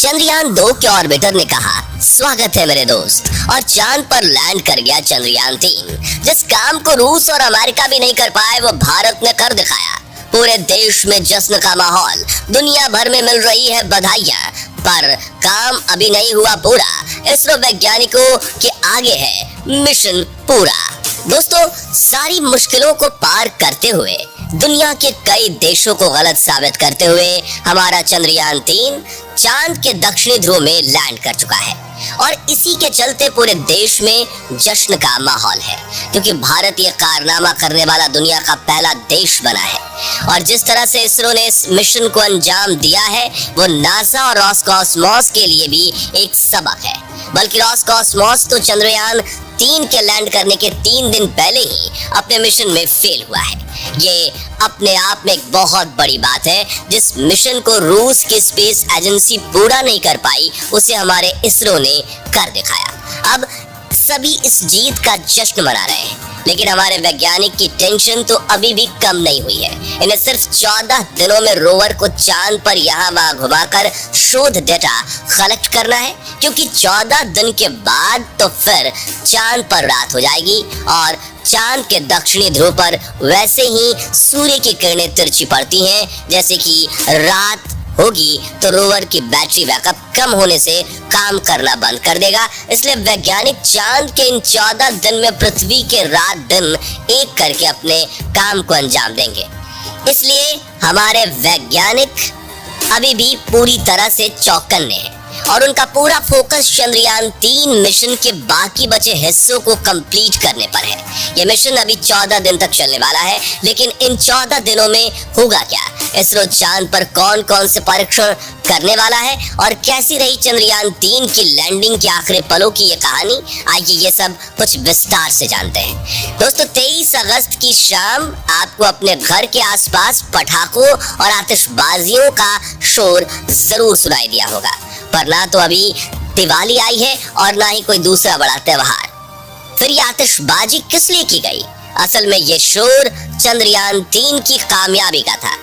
चंद्रयान 2 के ऑर्बिटर ने कहा, स्वागत है मेरे दोस्त। और चांद पर लैंड कर गया चंद्रयान 3। जिस काम को रूस और अमेरिका भी नहीं कर पाए वो भारत ने कर दिखाया। पूरे देश में जश्न का माहौल, दुनिया भर में मिल रही है बधाइयां, पर काम अभी नहीं हुआ पूरा। इसरो वैज्ञानिकों के आगे है मिशन पूरा। दोस्तों, सारी मुश्किलों को पार करते हुए, दुनिया के कई देशों को गलत साबित करते हुए हमारा चंद्रयान 3 चांद के दक्षिणी ध्रुव में लैंड कर चुका है। और इसी के चलते पूरे देश में जश्न का माहौल है, क्योंकि भारत ये कारनामा करने वाला दुनिया का पहला देश बना है। और जिस तरह से इसरो ने इस मिशन को अंजाम दिया है वो नासा और रॉसकॉस्मॉस के लिए भी एक सबक है। बल्कि रॉसकॉस्मॉस तो चंद्रयान 3 के लैंड करने के 3 दिन पहले ही अपने मिशन में फेल हुआ है। ये अपने आप में एक बहुत बड़ी बात है। जिस मिशन को रूस की स्पेस एजेंसी पूरा नहीं कर पाई उसे हमारे इसरो ने कर दिखाया। अब सभी इस जीत का जश्न मना रहे हैं, लेकिन हमारे वैज्ञानिक की टेंशन तो अभी भी कम नहीं हुई है। इन्हें सिर्फ 14 दिनों में रोवर को चांद पर यहाँ वहाँ घुमाकर शोध डेटा कलेक्ट करना है, क्योंकि 14 दिन के बाद तो फिर चांद पर रात हो जाएगी और चांद के दक्षिणी ध्रुव पर वैसे ही सूर्य की किरणें तिरछी पड़ती हैं। जैसे कि रात होगी तो रोवर की बैटरी बैकअप कम होने से काम करना बंद कर देगा। इसलिए वैज्ञानिक चांद के इन 14 दिन में पृथ्वी के रात दिन एक करके अपने काम को अंजाम देंगे। इसलिए हमारे वैज्ञानिक अभी भी पूरी तरह से चौकन्ने हैं और उनका पूरा फोकस चंद्रयान 3 मिशन के बाकी बचे हिस्सों को कंप्लीट करने पर है। ये मिशन अभी 14 दिन तक चलने वाला है, लेकिन इन 14 दिनों में होगा क्या? इसरो चांद पर कौन कौन से परीक्षण करने वाला है और कैसी रही चंद्रयान 3 की लैंडिंग के आखिरी पलों की ये कहानी, आइए ये सब कुछ विस्तार से जानते हैं। दोस्तों, 23 अगस्त की शाम आपको अपने घर के आसपास पटाखों और आतिशबाजियों का शोर जरूर सुनाई दिया होगा, पर ना तो अभी दिवाली आई है और ना ही कोई दूसरा बड़ा त्योहार। फिर ये आतिशबाजी किस लिए की गई? असल में ये शोर चंद्रयान 3 की कामयाबी का था।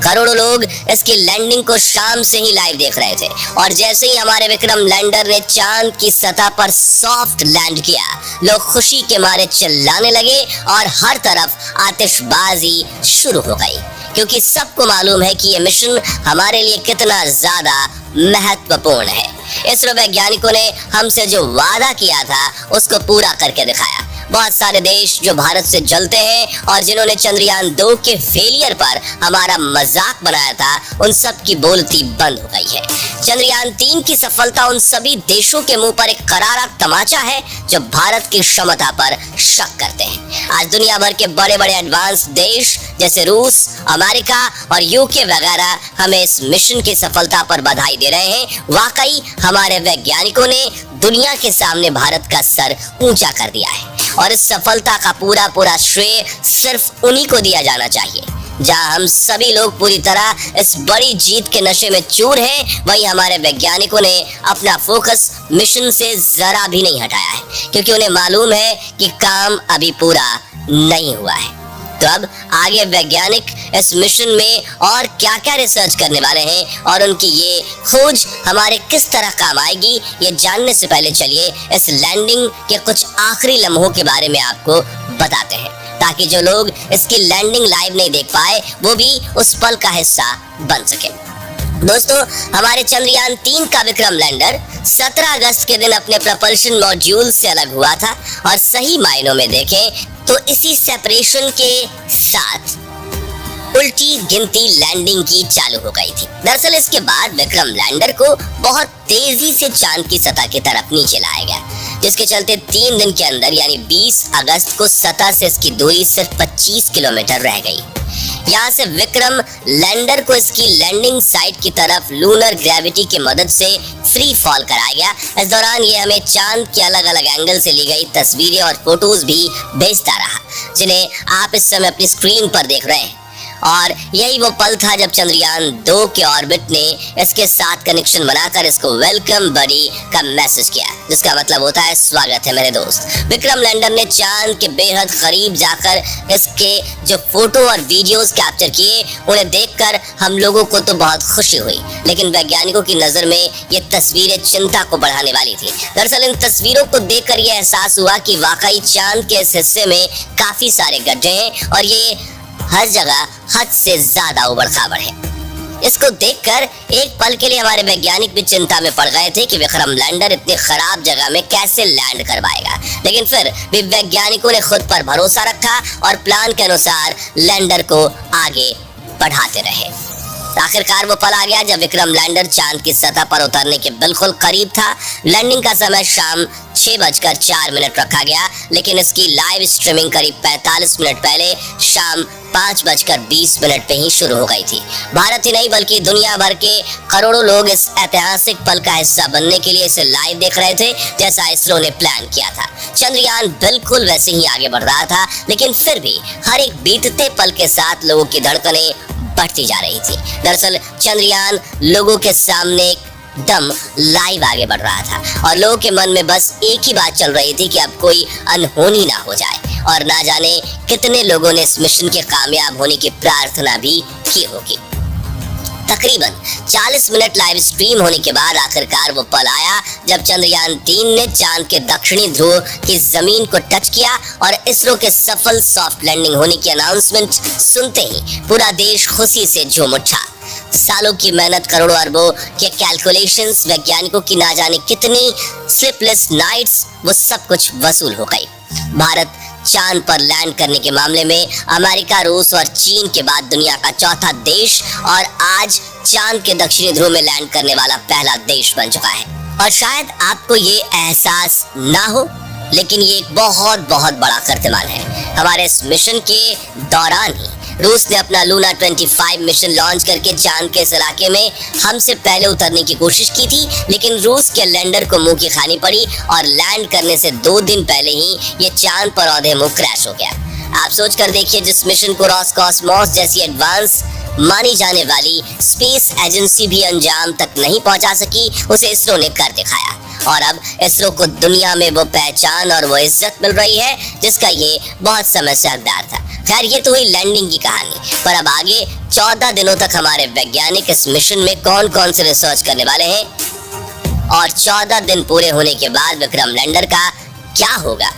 करोड़ों लोग इसकी लैंडिंग को शाम से ही लाइव देख रहे थे और जैसे ही हमारे विक्रम लैंडर ने चांद की सतह पर सॉफ्ट लैंड किया, लोग खुशी के मारे चिल्लाने लगे और हर तरफ आतिशबाजी शुरू हो गई, क्योंकि सबको मालूम है कि ये मिशन हमारे लिए कितना ज्यादा महत्वपूर्ण है। इसरो वैज्ञानिकों ने हमसे जो वादा किया था उसको पूरा करके दिखाया। बहुत सारे देश जो भारत से जलते हैं और जिन्होंने चंद्रयान 2 के फेलियर पर हमारा मजाक बनाया था, उन सब की बोलती बंद हो गई है। चंद्रयान 3 की सफलता उन सभी देशों के मुंह पर एक करारा तमाचा है जो भारत की क्षमता पर शक करते हैं। आज दुनिया भर के बड़े बड़े एडवांस देश जैसे रूस, अमेरिका और यूके वगैरह हमें इस मिशन की सफलता पर बधाई दे रहे हैं। वाकई हमारे वैज्ञानिकों ने दुनिया के सामने भारत का सर ऊंचा कर दिया है और इस सफलता का पूरा श्रेय सिर्फ उन्हीं को दिया जाना चाहिए। जहां हम सभी लोग पूरी तरह इस बड़ी जीत के नशे में चूर हैं, वहीं हमारे वैज्ञानिकों ने अपना फोकस मिशन से जरा भी नहीं हटाया है, क्योंकि उन्हें मालूम है कि काम अभी पूरा नहीं हुआ है। तो अब आगे वैज्ञानिक इस मिशन में और क्या क्या रिसर्च करने वाले हैं और उनकी ये खोज हमारे किस तरह काम आएगी, ये जानने से पहले चलिए इस लैंडिंग के कुछ आखिरी लम्हों के बारे में आपको बताते हैं, ताकि जो लोग इसकी लैंडिंग लाइव नहीं देख पाए वो भी उस पल का हिस्सा बन सके। दोस्तों, हमारे चंद्रयान 3 का विक्रम लैंडर 17 अगस्त के दिन अपने प्रपल्शन मॉड्यूल से अलग हुआ था और सही मायनों में देखें तो इसी सेपरेशन के साथ उल्टी गिनती लैंडिंग की चालू हो गई थी। दरअसल इसके बाद विक्रम लैंडर को बहुत तेजी से चांद की सतह की तरफ नीचे लाया गया, जिसके चलते 3 दिन के अंदर यानी 20 अगस्त को सतह से इसकी दूरी सिर्फ 25 किलोमीटर रह गई। यहाँ से विक्रम लैंडर को इसकी लैंडिंग साइट की तरफ लूनर ग्रेविटी की मदद से फ्री फॉल कराया गया। इस दौरान ये हमें चांद के अलग अलग एंगल से ली गई तस्वीरें और फोटोज भी भेजता रहा, जिन्हें आप इस समय अपनी स्क्रीन पर देख रहे हैं। और यही वो पल था जब चंद्रयान 2 के ऑर्बिट ने इसके साथ कनेक्शन बनाकर इसको वेलकम बडी का मैसेज किया, जिसका मतलब होता है स्वागत है मेरे दोस्त। विक्रम लैंडर ने चांद के बेहद करीब जाकर इसके जो फोटो और वीडियोस कैप्चर किए, उन्हें देखकर हम लोगों को तो बहुत खुशी हुई, लेकिन वैज्ञानिकों की नजर में ये तस्वीरें चिंता को बढ़ाने वाली थी। दरअसल इन तस्वीरों को देखकर यह एहसास हुआ कि वाकई चांद के इस हिस्से में काफी सारे गड्ढे हैं और ये हर जगह हद से ज्यादा उबड़ खाबड़ है। इसको देखकर एक पल के लिए हमारे वैज्ञानिक भी चिंता में पड़ गए थे कि विक्रम लैंडर इतनी खराब जगह में कैसे लैंड कर पाएगा, लेकिन फिर भी वैज्ञानिकों ने खुद पर भरोसा रखा और प्लान के अनुसार लैंडर को आगे बढ़ाते रहे। आखिरकार वो पल आ गया जब विक्रम लैंडर चांद की सतह पर उतरने के बिल्कुल करीब था। लैंडिंग का समय शाम 6:04 रखा गया, लेकिन इसकी लाइव स्ट्रीमिंग करीब 45 मिनट पहले शाम 5:20 पे ही शुरू हो गई थी। भारत ही नहीं बल्कि दुनिया भर के करोड़ों लोग इस ऐतिहासिक पल का हिस्सा बनने के लिए इसे लाइव देख रहे थे, जैसा इसरो ने प्लान किया था। चंद्रयान बिल्कुल वैसे ही आगे बढ़ रहा था, लेकिन फिर भी हर एक बीतते पल के साथ लोगों की धड़कनें बढ़ती जा रही थी। दरअसल चंद्रयान लोगों के सामने एकदम लाइव आगे बढ़ रहा था और लोगों के मन में बस एक ही बात चल रही थी कि अब कोई अनहोनी ना हो जाए, और ना जाने कितने लोगों ने इस मिशन के कामयाब होने की प्रार्थना भी की होगी। तकरीबन 40 मिनट लाइव स्ट्रीम होने के बाद आखिरकार वो पल आया जब चंद्रयान 3 ने चांद के दक्षिणी ध्रुव की जमीन को टच किया और इसरो के सफल सॉफ्ट लैंडिंग होने की अनाउंसमेंट सुनते ही पूरा देश खुशी से झूम उठा। सालों की मेहनत, करोड़ों अरबों के कैलकुलेशंस, वैज्ञानिकों की ना जाने कितनी स्लीपलेस नाइट्स, वो सब कुछ वसूल हो गई। भारत चांद पर लैंड करने के मामले में अमेरिका, रूस और चीन के बाद दुनिया का चौथा देश और आज चांद के दक्षिणी ध्रुव में लैंड करने वाला पहला देश बन चुका है। और शायद आपको ये एहसास ना हो, लेकिन ये एक बहुत बहुत बड़ा कीर्तिमान है। हमारे इस मिशन के दौरान ही रूस ने अपना लूना 25 मिशन लॉन्च करके चांद के इस इलाके में हमसे पहले उतरने की कोशिश की थी, लेकिन रूस के लैंडर को मुंह की खानी पड़ी और लैंड करने से 2 दिन पहले ही ये चांद पर औंधे मुंह क्रैश हो गया। आप सोच कर देखिए, जिस मिशन को रॉसकॉस्मोस जैसी एडवांस मानी जाने वाली स्पेस एजेंसी भी अंजाम तक नहीं पहुंचा सकी, उसे इसरो ने कर दिखाया और अब इसरो को दुनिया में वो पहचान और वो इज्जत मिल रही है जिसका ये बहुत समय से हकदार था। खैर, ये तो हुई लैंडिंग की कहानी, पर अब आगे 14 दिनों तक हमारे वैज्ञानिक इस मिशन में कौन कौन से रिसर्च करने वाले हैं और 14 दिन पूरे होने के बाद विक्रम लैंडर का क्या होगा,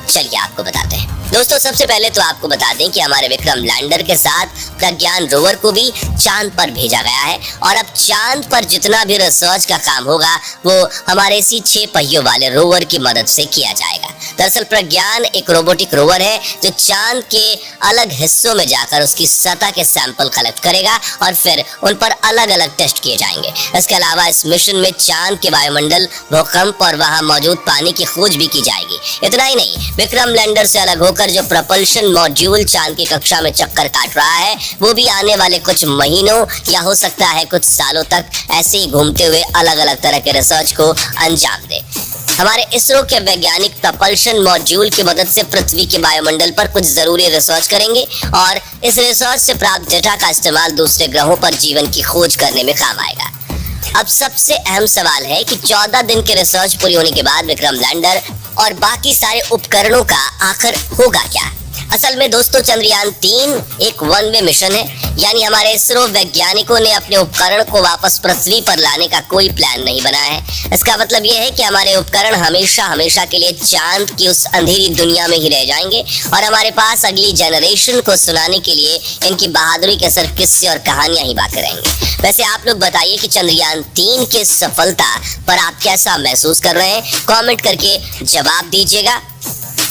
चलिए आपको बताते हैं। दोस्तों, सबसे पहले तो आपको बता दें कि हमारे विक्रम लैंडर के साथ प्रज्ञान रोवर को भी चांद पर भेजा गया है और अब चांद पर जितना भी रिसर्च का काम होगा वो हमारे इसी 6 पहियों वाले रोवर की मदद से किया जाएगा। दरअसल प्रज्ञान एक रोबोटिक रोवर है जो चांद के अलग हिस्सों में जाकर उसकी सतह के सैंपल कलेक्ट करेगा और फिर उन पर अलग अलग टेस्ट किए जाएंगे। इसके अलावा इस मिशन में चांद के वायुमंडल, भूकंप और वहां मौजूद पानी की खोज भी की जाएगी। इतना ही नहीं, विक्रम लैंडर से अलग होकर जो प्रपल्शन मॉड्यूल चांद की कक्षा में चक्कर काट रहा है, वो भी आने वाले कुछ महीनों या हो सकता है कुछ सालों तक ऐसे ही घूमते हुए अलग अलग तरह के रिसर्च को अंजाम दे। हमारे इसरो के वैज्ञानिक प्रपल्शन मॉड्यूल की मदद से पृथ्वी के वायुमंडल पर कुछ जरूरी रिसर्च करेंगे और इस रिसर्च से प्राप्त डेटा का इस्तेमाल दूसरे ग्रहों पर जीवन की खोज करने में काम आएगा। अब सबसे अहम सवाल है कि 14 दिन के रिसर्च पूरी होने के बाद विक्रम लैंडर और बाकी सारे उपकरणों का आखिर होगा क्या। असल में दोस्तों, चंद्रयान 3 एक 1 वे मिशन है, यानी हमारे इसरो वैज्ञानिकों ने अपने उपकरण को वापस पृथ्वी पर लाने का कोई प्लान नहीं बनाया है। इसका मतलब यह है कि हमारे उपकरण हमेशा हमेशा के लिए चांद की उस अंधेरी दुनिया में ही रह जाएंगे और हमारे पास अगली जनरेशन को सुनाने के लिए इनकी बहादुरी के सिर्फ किस्से और कहानियां ही बाकी रहेंगी। वैसे आप लोग बताइए कि चंद्रयान 3 की सफलता पर आप कैसा महसूस कर रहे हैं, कमेंट करके जवाब दीजिएगा।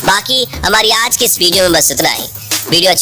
बाकी हमारी आज की इस वीडियो में बस इतना ही। वीडियो अच्छी